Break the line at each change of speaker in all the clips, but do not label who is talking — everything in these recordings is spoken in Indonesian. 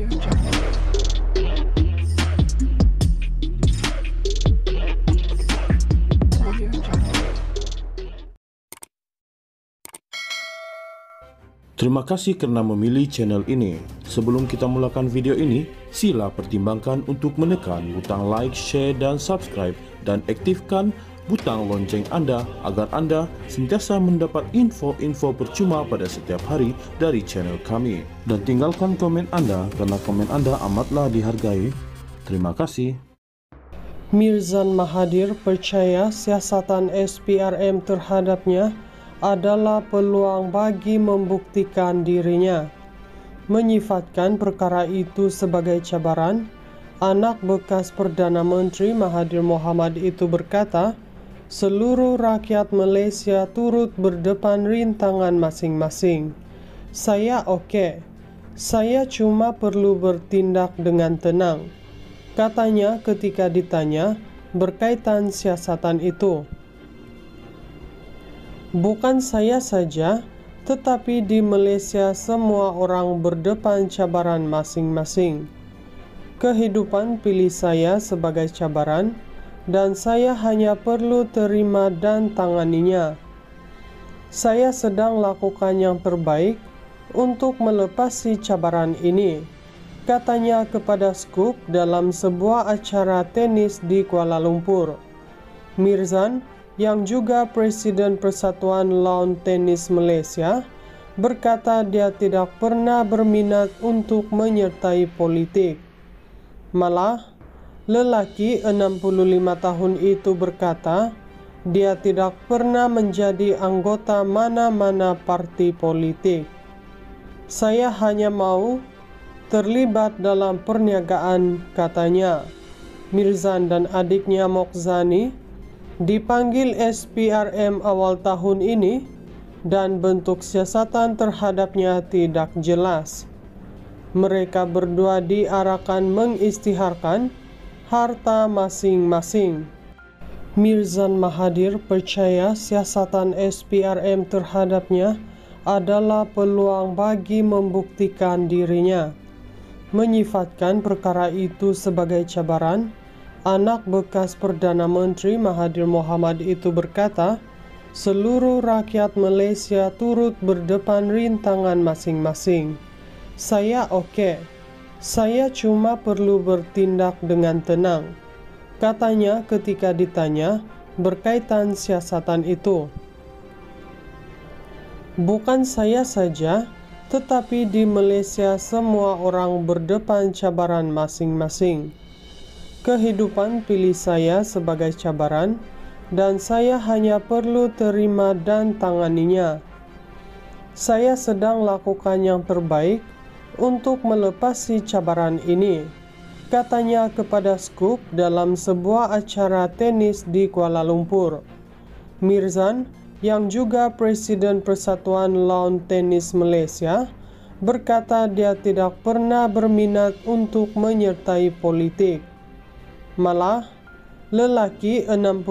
Terima kasih karena memilih channel ini. Sebelum kita mulakan video ini, sila pertimbangkan untuk menekan butang like, share, dan subscribe, dan aktifkan butang lonceng Anda agar Anda sentiasa mendapat info-info percuma pada setiap hari dari channel kami. Dan tinggalkan komen Anda karena komen Anda amatlah dihargai. Terima kasih.
Mirzan Mahathir percaya siasatan SPRM terhadapnya adalah peluang bagi membuktikan dirinya. Menyifatkan perkara itu sebagai cabaran, anak bekas Perdana Menteri Mahathir Mohamad itu berkata, seluruh rakyat Malaysia turut berdepan rintangan masing-masing. Saya okey. Saya cuma perlu bertindak dengan tenang, katanya ketika ditanya berkaitan siasatan itu. Bukan saya saja, tetapi di Malaysia semua orang berdepan cabaran masing-masing. Kehidupan pilih saya sebagai cabaran, dan saya hanya perlu terima dan tanganinya. Saya sedang lakukan yang terbaik untuk melepasi cabaran ini, katanya kepada Scoop dalam sebuah acara tenis di Kuala Lumpur. Mirzan, yang juga Presiden Persatuan Lawn Tenis Malaysia, berkata dia tidak pernah berminat untuk menyertai politik. Malah, lelaki 65 tahun itu berkata, dia tidak pernah menjadi anggota mana-mana parti politik. Saya hanya mau terlibat dalam perniagaan, katanya. Mirzan dan adiknya Mokhzani dipanggil SPRM awal tahun ini dan bentuk siasatan terhadapnya tidak jelas. Mereka berdua diarahkan mengisytiharkan harta masing-masing. Mirzan Mahathir percaya siasatan SPRM terhadapnya adalah peluang bagi membuktikan dirinya. Menyifatkan perkara itu sebagai cabaran, anak bekas Perdana Menteri Mahathir Mohamad itu berkata, seluruh rakyat Malaysia turut berdepan rintangan masing-masing. Saya okey. Saya cuma perlu bertindak dengan tenang, katanya ketika ditanya berkaitan siasatan itu. Bukan saya saja, tetapi di Malaysia semua orang berdepan cabaran masing-masing. Kehidupan pilih saya sebagai cabaran, dan saya hanya perlu terima dan tanganinya. Saya sedang lakukan yang terbaik untuk melepasi cabaran ini, katanya kepada Scoop dalam sebuah acara tenis di Kuala Lumpur. Mirzan, yang juga Presiden Persatuan Lawn Tenis Malaysia, berkata dia tidak pernah berminat untuk menyertai politik. Malah, lelaki 65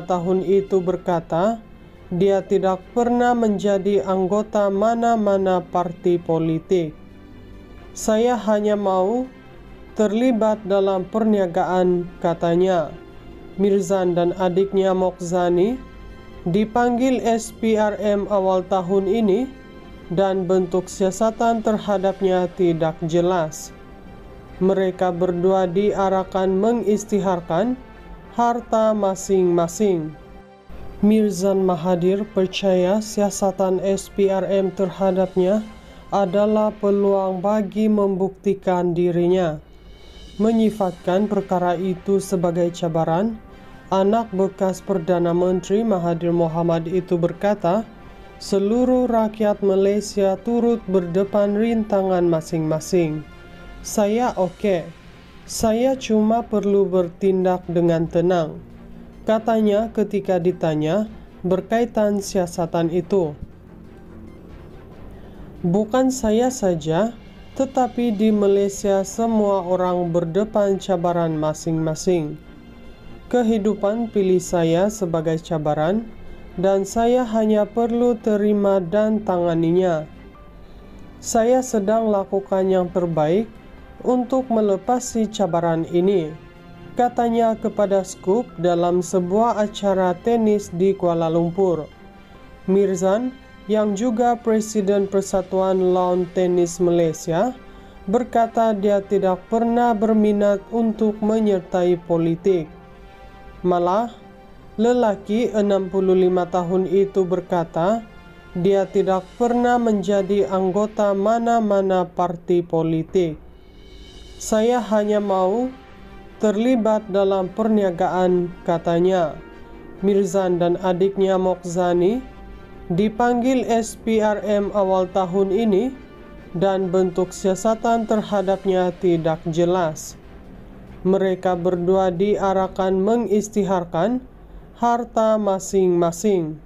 tahun itu berkata, dia tidak pernah menjadi anggota mana-mana parti politik. Saya hanya mau terlibat dalam perniagaan, katanya. Mirzan dan adiknya Mokhzani dipanggil SPRM awal tahun ini dan bentuk siasatan terhadapnya tidak jelas. Mereka berdua diarahkan mengisytiharkan harta masing-masing. Mirzan Mahathir percaya siasatan SPRM terhadapnya adalah peluang bagi membuktikan dirinya. Menyifatkan perkara itu sebagai cabaran, anak bekas Perdana Menteri Mahathir Mohamad itu berkata, seluruh rakyat Malaysia turut berdepan rintangan masing-masing. Saya okey. Saya cuma perlu bertindak dengan tenang, katanya ketika ditanya berkaitan siasatan itu. Bukan saya saja, tetapi di Malaysia semua orang berdepan cabaran masing-masing. Kehidupan pilih saya sebagai cabaran, dan saya hanya perlu terima dan tanganinya. Saya sedang lakukan yang terbaik untuk melepasi cabaran ini, katanya kepada Scoop dalam sebuah acara tenis di Kuala Lumpur. Mirzan, yang juga Presiden Persatuan Lawn Tenis Malaysia, berkata dia tidak pernah berminat untuk menyertai politik. Malah, lelaki 65 tahun itu berkata, dia tidak pernah menjadi anggota mana-mana parti politik. Saya hanya mau terlibat dalam perniagaan, katanya. Mirzan dan adiknya Mokhzani dipanggil SPRM awal tahun ini dan bentuk siasatan terhadapnya tidak jelas. Mereka berdua diarahkan mengisytiharkan harta masing-masing.